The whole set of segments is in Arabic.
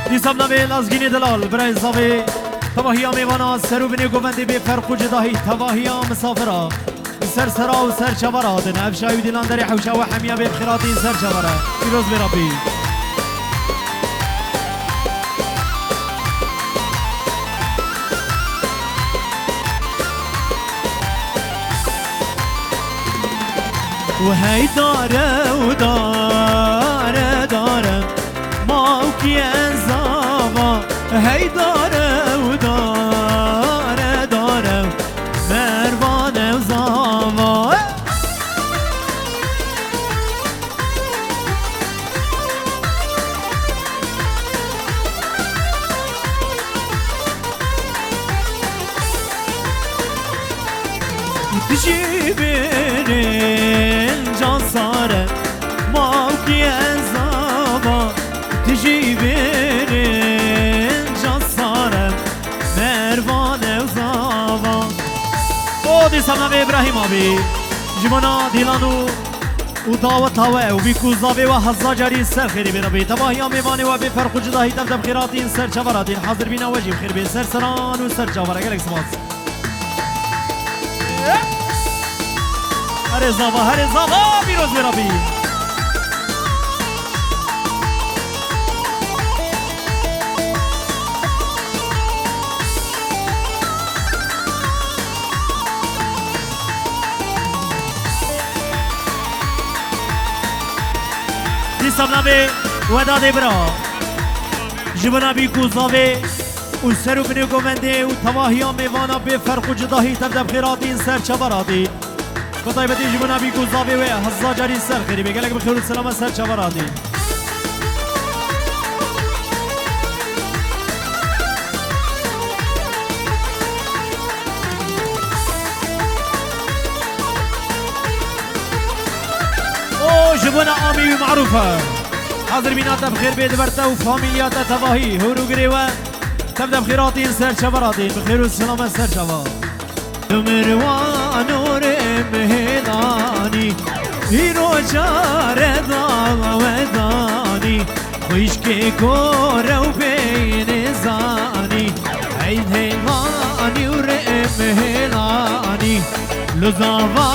دیسم نبی لازگینی دلال برای زاوی تواهی میوانا سرو بینی گوندی به فرق و جداهی تواهی مسافرا سر سرا و سر چورا دن افشای دیلان داری حوشا و حمیه به بخیراتی سر چورا پیروز برابی و هی داره و داره ماوکی انزاوا هی داره و داره مروان و زاوا تجی برین جان ساره ماوکی انزاوا تجی برین جان ساره مروان و زاوا او دی سمنام ابراهیم آبی جمانا دیلانو و دعوت هوه و بیکوزاوی و هزاجاری سر خیری برابی تباهی آمیوانی و بی فرق و جداهی دب خیراتین سر چوراتین حاضر بینا وجیب خیر بی سر سران و سر چورا گلک سماس هر زاوا بیروز برابی دیسم نبی وداده برا جبنا بی کوزاوی و سر و بنی گوونده و تواهی میوانا به فرق و جداهی تبدب خیراتین سر چبراتی بطایبتی جبنا بی کوزاوی و هزاجاری سر خیری بگلک بخیر و سلام سر چبراتی جبنا آمی معروفه حاضر بیناتا بخیر بید برتا و فامیلیاتا تواهی هورو گریوه تبدأ بخيراتين سر شبراتين بخير والسلامة سر شبا مروان ورم هلاني هيرو جار ضاغ وداني خشكي كورة وبين زاني عيد هلاني ورم هلاني لزافا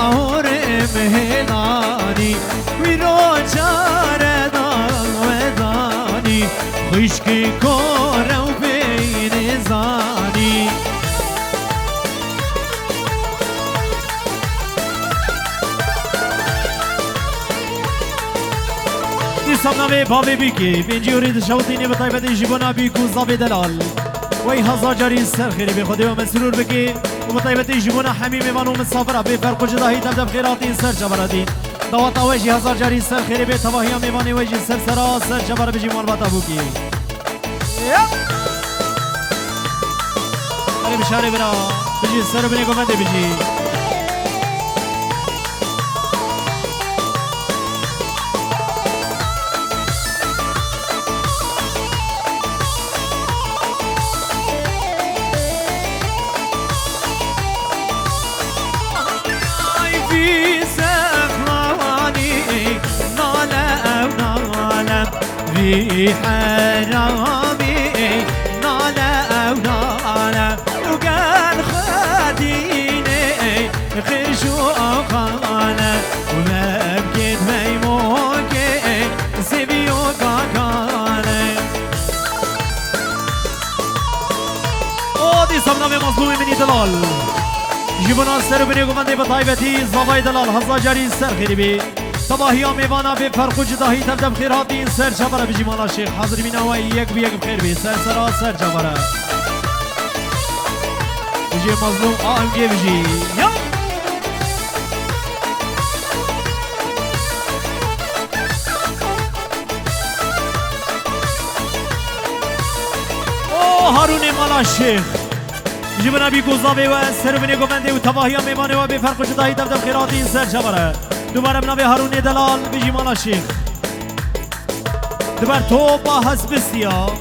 ورم هلاني هيرو جار ضاغ وداني خشكي كورة وبين زاني سامنامه بابی بیکی بینجی ورید شوطینی به طایبتی جیبونا بیکو زابی دلال وی هزار جاری سر خیری به خودی و مسرور بکی و به طایبتی جیبونا حمیمی منو مسافره به فرق و جداهی تبدب خیراتی سر جبرادی دوات آویجی هزار جاری سر خیری به تباهی هم میمانی ویجی سر سرا سر جبر بجی مالباتا بوکی بری بشاره برا بجی سر بینی گمنده بجی في حرامي نالا ونالا وقال خديني خرجوا خانا وما بكيت ميموكي سيبيو قاقانا دي سمنامي مظلومي مني دلال جيبونا سر بني قمندي بطايبتي زباي دلال هزا جاري سر خريبي تباهی میوانا به فرق و جداهی تبدب خیراتی این سر جبره بجی مالا شیخ حاضر بینا و یک بی یک بخیر بی سر سرا سر جبره بجی مظلوم آمگی بجی یا هارون مالا شیخ بجی بنا بی گوزاوی و سر بینی گوونده و تباهی میوانه و به فرق و جداهی تبدب خیراتی این سر جبره دوباره بنابه هارون دلال بجی مالا شیخ دوباره تو با حسب سیا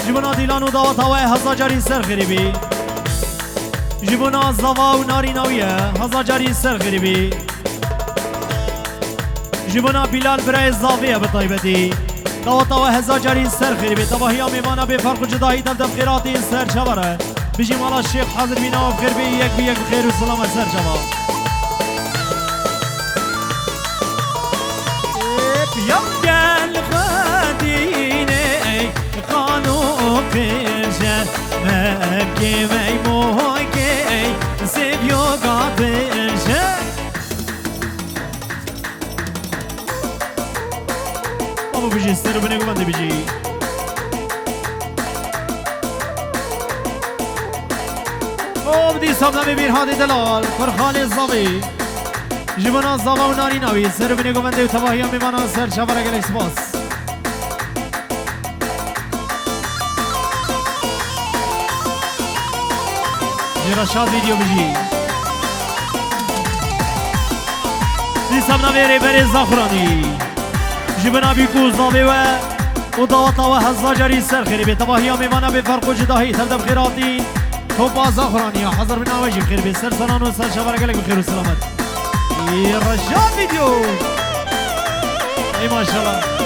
جبنا دیلان و دعوت هوای هزا جاری سر غریبی جبنا زوا و ناری نویه هزا جاری سر غریبی جبنا بلال برای زاویه بطایبتی دوتا و هزار جاری سر خیری بی تباهی آمیوانا بی فرق و جدایی دم دم خیراتی سر چواره بجی مالا شیخ حاضر بینا و بخیر بی یک بی یک بخیر و سلام سر چوا بیام گل خدینه خانو پیشه مکی می موکی سیبیو گابشه بابا بجی سر بنگو بنده بجی دی سامنا ببین هادی دلال فرخان زاوی جبنا زاوا و ناری ناوی سر بینی گوونده و تباهی هم میمانا سر شفر اگر اکسپاس جراشاد ویدیو بجی دی سامنا بیره بره زاخرانی جبنا بیکوز ناوی و داوتا و هزا جاری سر خیری به تباهی هم میمانا به فرق و جداهی تردم خیراتی تو باز آخرانی حضر بنا وجه بخیر بی سر سلام و سر شبر گلک بخیر و سلامت رجال ویدیو ای ماشاءالله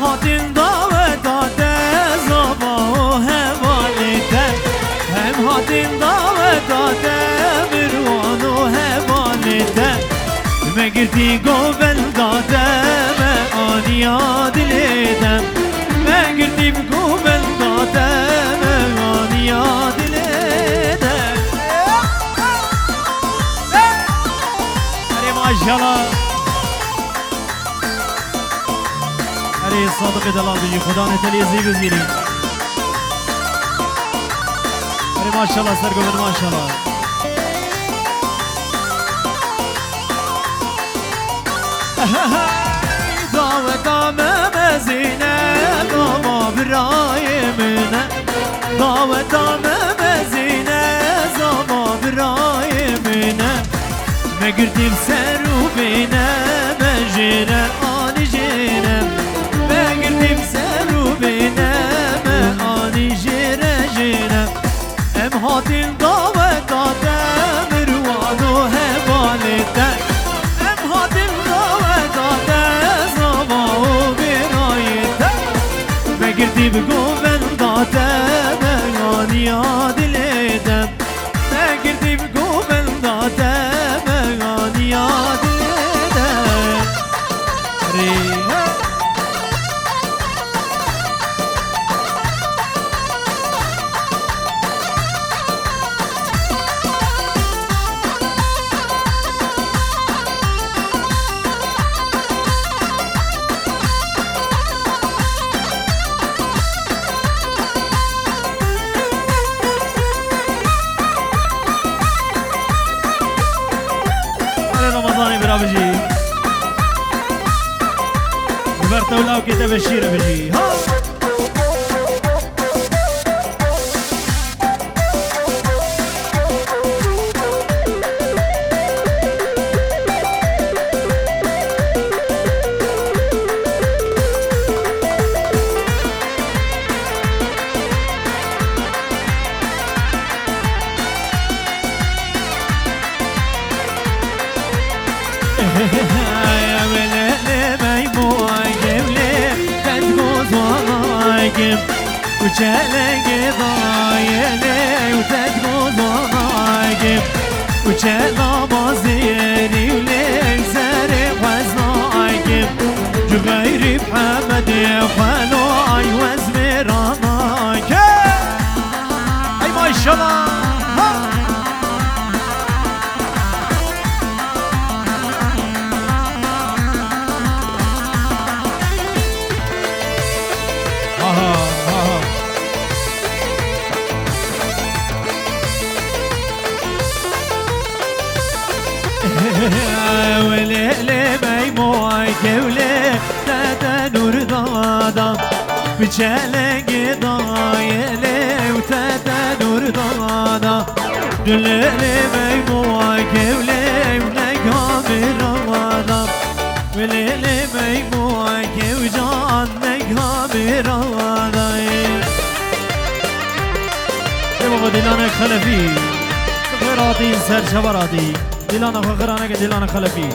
هاتین داوت داده زبا و هوالیده هم هاتین داوت داده بروان و هوالیده مگردی گوبل داده به آنیا دلیدم مگردی گوبل داده به آنیا دلیدم اری ماشاءالله ای صادق دلال بجی خدا نتلی زیگ زیری ای ماشاءالله سرگو بن ماشاءالله داوتا ممزینه داوا برای منه داوتا ممزینه زاوا برای منه مگردیم سرو بینه مجیره آنی جیره مگردیم سرو بینه آنی جیره جیره ام هاتین داوت داده بروان و هوالیده ام هاتین داوت داده زاوا و برایده مگردی بگو بن داده آنی یاد لیدم مگردی بگو بن داده آنی یاد لیدم ریه بجي جبرت ولا كتاب الشيره بجي ها وچلگ ضایله و تدگوز ضایگم وچلا بازیری و لیک سر وزنایگم جو غیری بحمد خلو ای وزمیرانایگم ای ماشالله وليلي ميموي كولي تاتا نور دادا بچلنگ دایلی و تاتا نور دادا دلیلی میموی کولی و نگاه برادا وليلي ميموي كو جان نگاه برادا بابا دلانه خلفی غراتی سر شبراتی دلانه غرانه که دلانه خلفی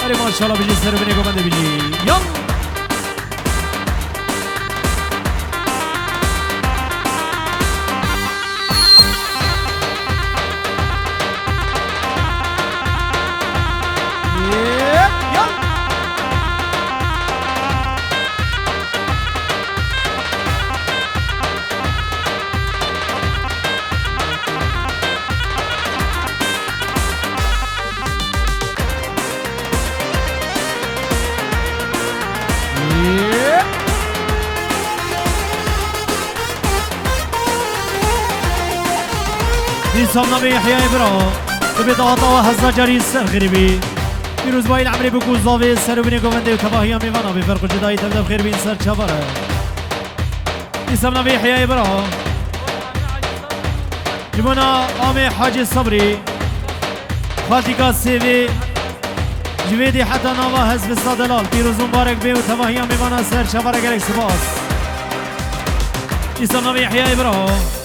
اری ماشاءالله بجی سر بینی گوبنده بجی یم إنسان نبي يحيى إبراهيم تبي ضغطة وهزة جري السر غريبي فيروز باي العمري بكوز ضافي السر وبني قومندي وتباهي ميفانا بفرق جداي تبدأ بخير بين سر شبرة إنسان نبي يحيى إبراهيم جبنا آمي حاجي الصبري خالتي كاسيفي جويدي حتى نوا هز بالصدلال فيروز مبارك بي وتباهي ميفانا سر شبرة جالك سباس إنسان نبي يحيى إبراهيم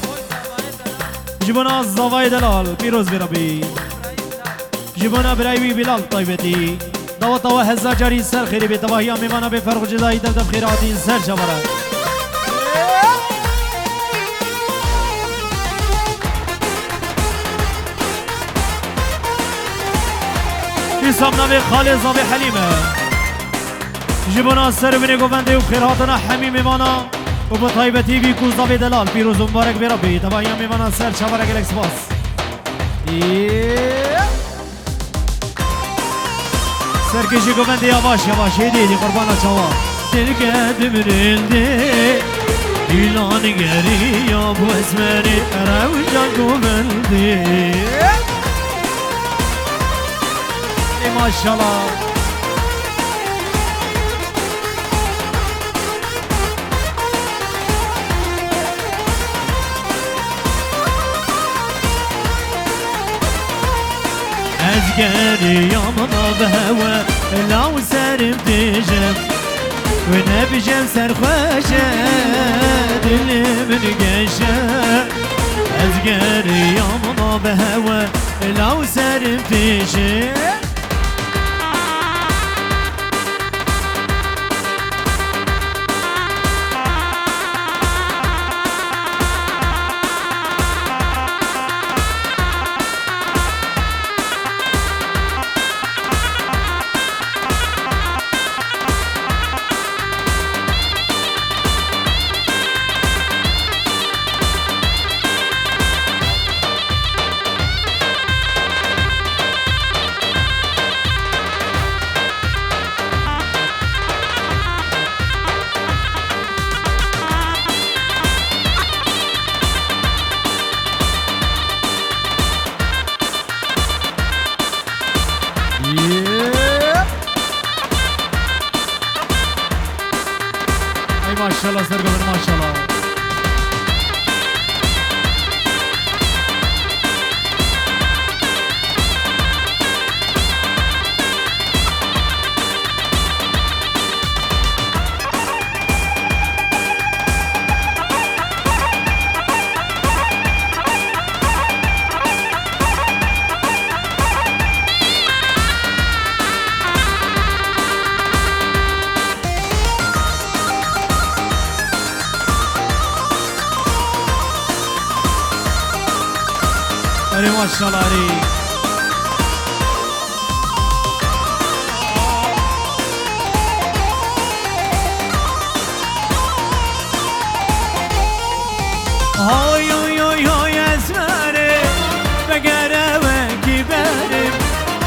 جبنا الزواي دلال بيروز بربي جبنا برايوي بلال طيبتي دوطا وهزا جاري سر خيري بتباهي اميمانا بفرق جزائي دبدب خيراتي سر شبرا يسامنا بخالي زابي حليمة جبنا السر بني قوفندي وخيراتنا حميم امانا وبطيبتي بيكو زابي دلال بيروز مبارك بربي تباهي اميمانا سر شبرا جلكس باس سرکشی گوبنده یواش یواش دیدی قربانا چوا دل قدم rildi İlan geri ya bu esmeri Eravca gobeldi Maşallah ezgeri yamına behve lav serim diyeceğim ve ne bicem serhoşe dilimin geçe ezgeri yamına behve lav serim diyeceğim Maşallah Serkan maşallah. Maşallah Ali. Oy oy oy oy ezmeri Begere ve giberim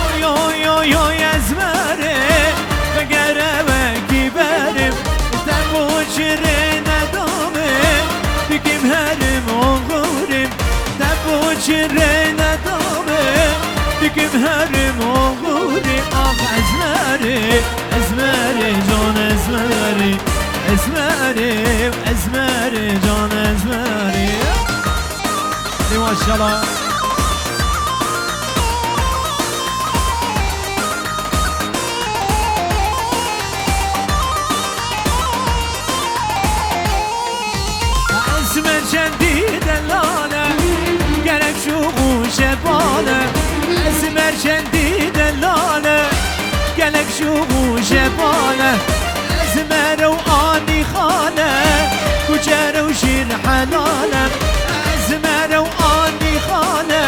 Oy oy oy oy ezmeri Begere ve giberim Sen bu çirine damim ازمري ازمري جان ازمري ما شاء الله اسمر شندي دلالة قالك شوقو شبالة اسمر شندي دلالة قالك شوقو شبالة ازمر واني خالة كجر وشيل حلالة ازمر واني خالة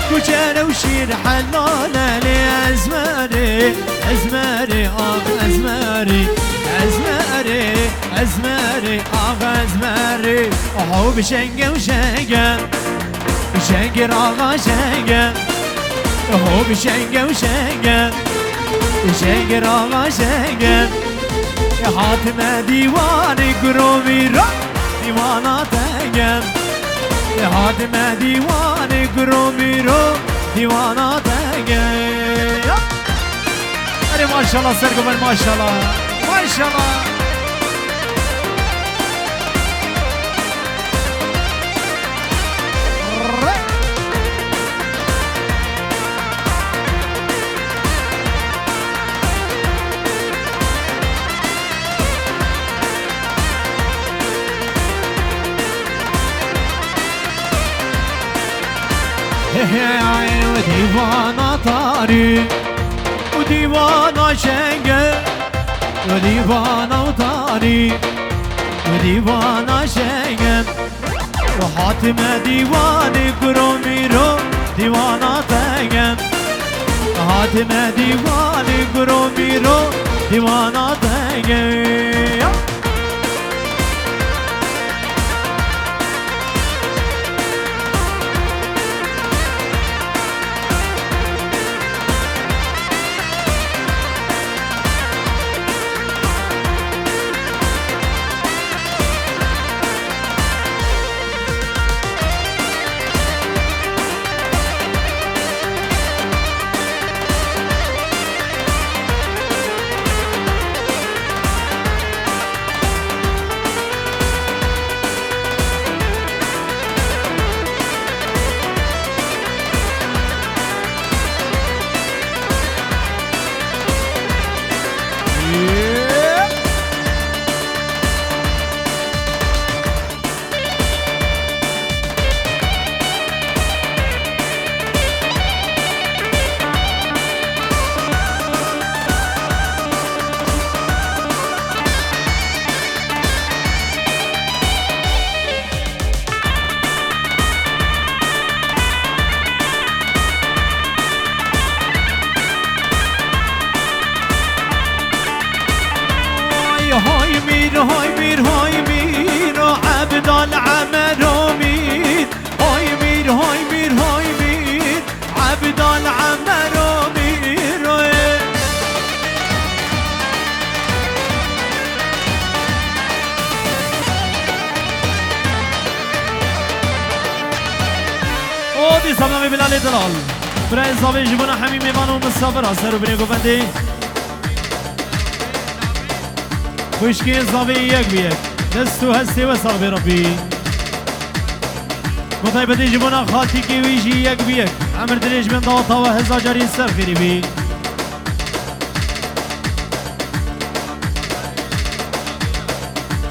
كجر وشيل حلالة لي ازمري ازمري ازمري ازمري ازمري ازمري اهو بشنقة وشنقة شنقة راغا شنقة اهو بشنقة وشنقة شنقة راغا شنقة يا حاتمة ديواني قروبي رو ديوانا تنقم يا حاتمة ديواني قروبي رو ديوانا تنقم أري ما شاء الله سرقوا ما شاء الله ما شاء الله وديوانا طاري وديوانا شنقة وديوانا وطاري وديوانا شنقة وحاتمة ديواني قرومي رو ديوانا تنقم حاتمة ديواني قرومي رو ديوانا تنقم هاي مين هاي مين هاي مين عبد العمر مين هاي مين هاي مين هاي مين عبد العمر مين ودي سلام بلال دلال برای زاویه جبنا همین میوان و مسافر اثر و بینی گفندی خوشکی زاویه یک بیک دست و هستی و ساق بربی مطای بدی جبنا خاطی که ویجی یک بیک عمر دریج من داتا و هزا جاری سر خیری بی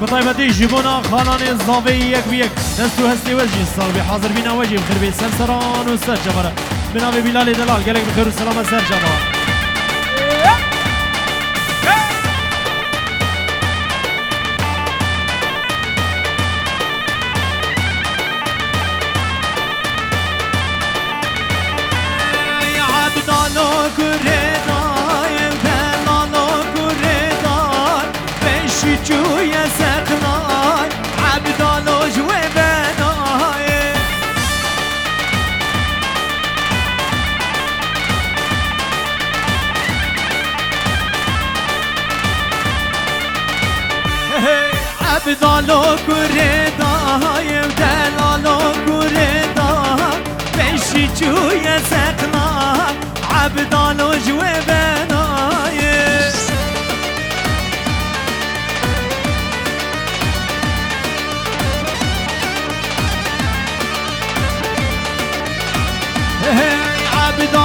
مطای بدی جبنا خالان زاویه یک بیک دست و هستی و جی ساق بی حاضر بینا وجی بخیر بی سر سران و سر جبره بنابي بلال دلال قالك بخير والسلامة سر جماعة يا عبد الله كريداي بلالو كريداي بشيجو يا سقناي عبد الله جوي بناي عبدالو كرداي ودلالو كرداي بشي جوية سقناي عبدالو جوي بناي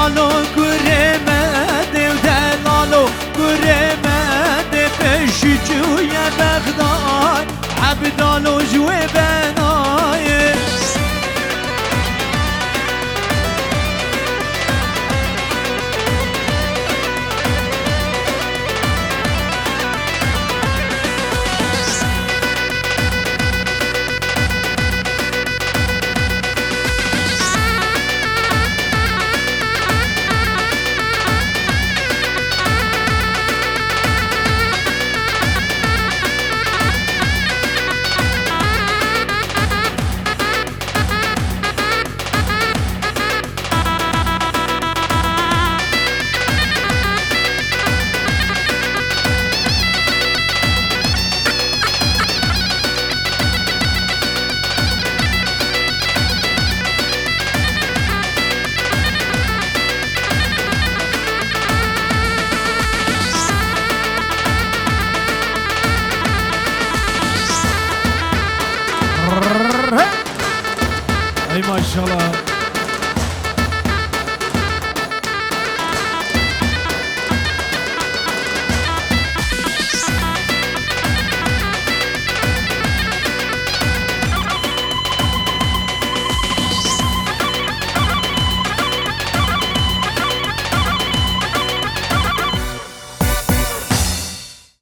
دلالو گرمده و دلالو گرمده بشی جوی بغداد عبدالو جوی بنایه ای ماشاءالله